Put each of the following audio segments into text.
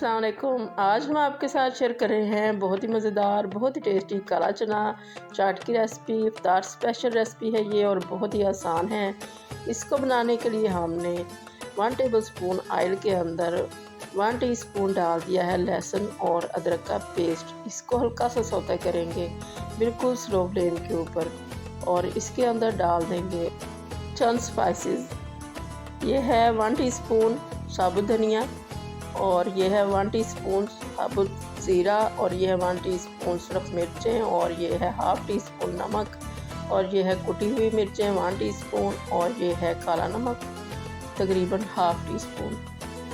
अस्सलाम वालेकुम। आज हम आपके साथ शेयर कर रहे हैं बहुत ही मज़ेदार, बहुत ही टेस्टी काला चना चाट की रेसिपी। इफ्तार स्पेशल रेसिपी है ये और बहुत ही आसान है। इसको बनाने के लिए हमने 1 टेबलस्पून ऑयल के अंदर 1 टीस्पून डाल दिया है लहसुन और अदरक का पेस्ट। इसको हल्का सा सौते करेंगे बिल्कुल स्लो फ्लेम के ऊपर और इसके अंदर डाल देंगे चंद स्पाइसेस। ये है 1 टीस्पून साबुत धनिया और ये है 1 टीस्पून साबुत ज़ीरा और ये है 1 टीस्पून सिर्फ मिर्चें और ये है हाफ़ टी स्पून नमक और ये है कुटी हुई मिर्चें 1 टीस्पून और ये है काला नमक तकरीबन हाफ़ टी स्पून।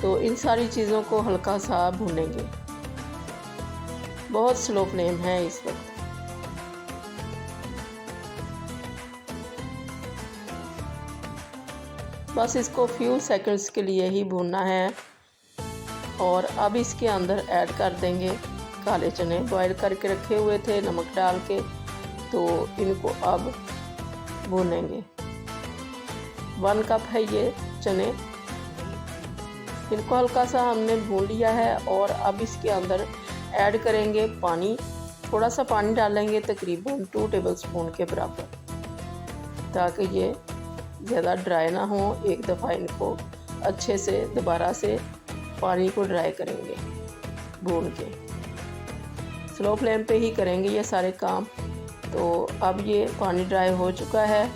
तो इन सारी चीज़ों को हल्का सा भूनेंगे, बहुत स्लो फ्लेम है इस वक्त। बस इसको फ्यू सेकंड्स के लिए ही भूनना है और अब इसके अंदर ऐड कर देंगे काले चने बॉईल करके रखे हुए थे नमक डाल के। तो इनको अब भूनेंगे। 1 कप है ये चने, इनको हल्का सा हमने भून लिया है और अब इसके अंदर ऐड करेंगे पानी। थोड़ा सा पानी डालेंगे तकरीबन 2 टेबलस्पून के बराबर, ताकि ये ज़्यादा ड्राई ना हो। एक दफ़ा इनको अच्छे से दोबारा से पानी को ड्राई करेंगे भून के। स्लो फ्लेम पे ही करेंगे ये सारे काम। तो अब ये पानी ड्राई हो चुका है,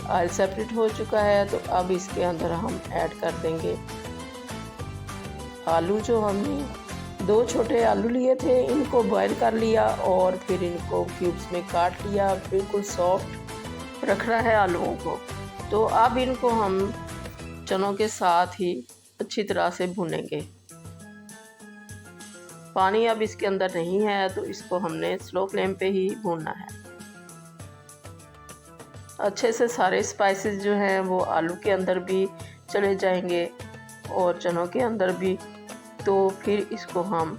ऑयल सेपरेट हो चुका है। तो अब इसके अंदर हम ऐड कर देंगे आलू। जो हमने 2 छोटे आलू लिए थे इनको बॉईल कर लिया और फिर इनको क्यूब्स में काट लिया। बिल्कुल सॉफ्ट रखना है आलूओं को। तो अब इनको हम चनों के साथ ही अच्छी तरह से भुनेंगे। पानी अब इसके अंदर नहीं है तो इसको हमने स्लो फ्लेम पे ही भूनना है। अच्छे से सारे स्पाइसेस जो हैं वो आलू के अंदर भी चले जाएंगे और चनों के अंदर भी। तो फिर इसको हम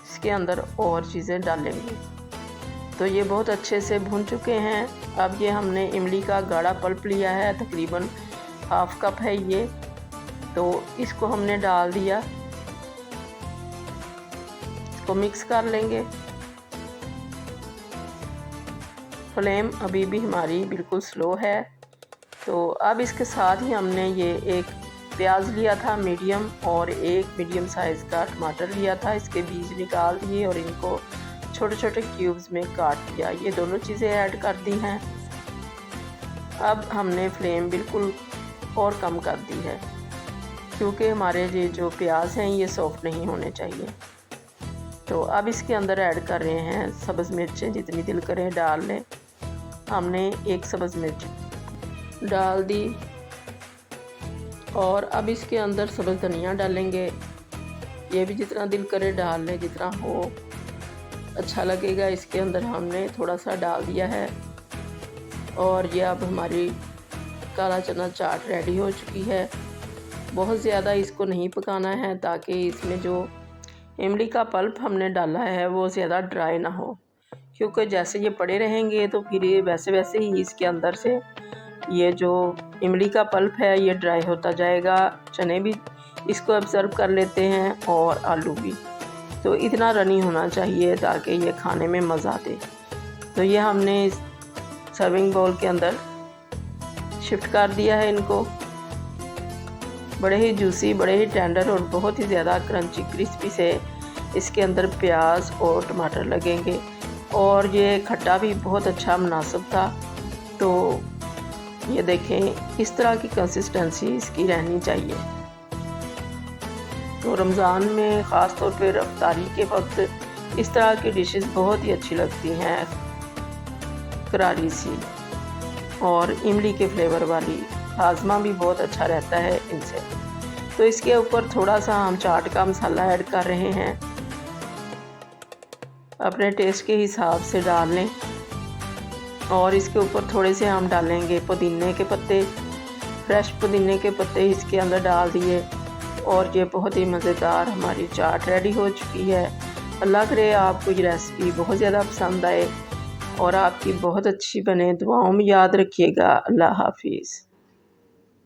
इसके अंदर और चीज़ें डालेंगे। तो ये बहुत अच्छे से भून चुके हैं। अब ये हमने इमली का गाढ़ा पल्प लिया है, तकरीबन हाफ़ कप है ये। तो इसको हमने डाल दिया, इसको मिक्स कर लेंगे। फ्लेम अभी भी हमारी बिल्कुल स्लो है। तो अब इसके साथ ही हमने ये एक प्याज लिया था मीडियम और एक मीडियम साइज़ का टमाटर लिया था। इसके बीज निकाल दिए और इनको छोटे छोटे क्यूब्स में काट दिया। ये दोनों चीज़ें ऐड कर दी हैं। अब हमने फ्लेम बिल्कुल और कम कर दी है, क्योंकि हमारे ये जो प्याज हैं ये सॉफ्ट नहीं होने चाहिए। तो अब इसके अंदर ऐड कर रहे हैं सब्ज़ मिर्चें, जितनी दिल करें डाल लें। हमने 1 सब्ज़ मिर्च डाल दी और अब इसके अंदर सब्ज़ धनिया डालेंगे। ये भी जितना दिल करे डाल लें, जितना हो अच्छा लगेगा। इसके अंदर हमने थोड़ा सा डाल दिया है और ये अब हमारी काला चना चाट रेडी हो चुकी है। बहुत ज़्यादा इसको नहीं पकाना है, ताकि इसमें जो इमली का पल्प हमने डाला है वो ज़्यादा ड्राई ना हो, क्योंकि जैसे ये पड़े रहेंगे तो फिर ये वैसे वैसे ही इसके अंदर से ये जो इमली का पल्प है ये ड्राई होता जाएगा। चने भी इसको ऑब्ज़र्व कर लेते हैं और आलू भी। तो इतना रनी होना चाहिए ताकि ये खाने में मज़ा दे। तो ये हमने सर्विंग बाउल के अंदर शिफ्ट कर दिया है इनको। बड़े ही जूसी, बड़े ही टेंडर और बहुत ही ज़्यादा क्रंची क्रिस्पी से इसके अंदर प्याज और टमाटर लगेंगे और ये खट्टा भी बहुत अच्छा मुनासिब था। तो ये देखें, इस तरह की कंसिस्टेंसी इसकी रहनी चाहिए। तो रमज़ान में ख़ास तौर पर इफ्तारी के वक्त इस तरह की डिशेस बहुत ही अच्छी लगती हैं, करारी सी और इमली के फ्लेवर वाली। हाजमा भी बहुत अच्छा रहता है इनसे। तो इसके ऊपर थोड़ा सा हम चाट का मसाला ऐड कर रहे हैं, अपने टेस्ट के हिसाब से डाल लें। और इसके ऊपर थोड़े से हम डालेंगे पुदीने के पत्ते, फ्रेश पुदीने के पत्ते इसके अंदर डाल दिए और ये बहुत ही मज़ेदार हमारी चाट रेडी हो चुकी है। अल्लाह करे आपको ये रेसिपी बहुत ज़्यादा पसंद आए और आपकी बहुत अच्छी बने। दुआओं में याद रखिएगा। अल्लाह हाफिज़।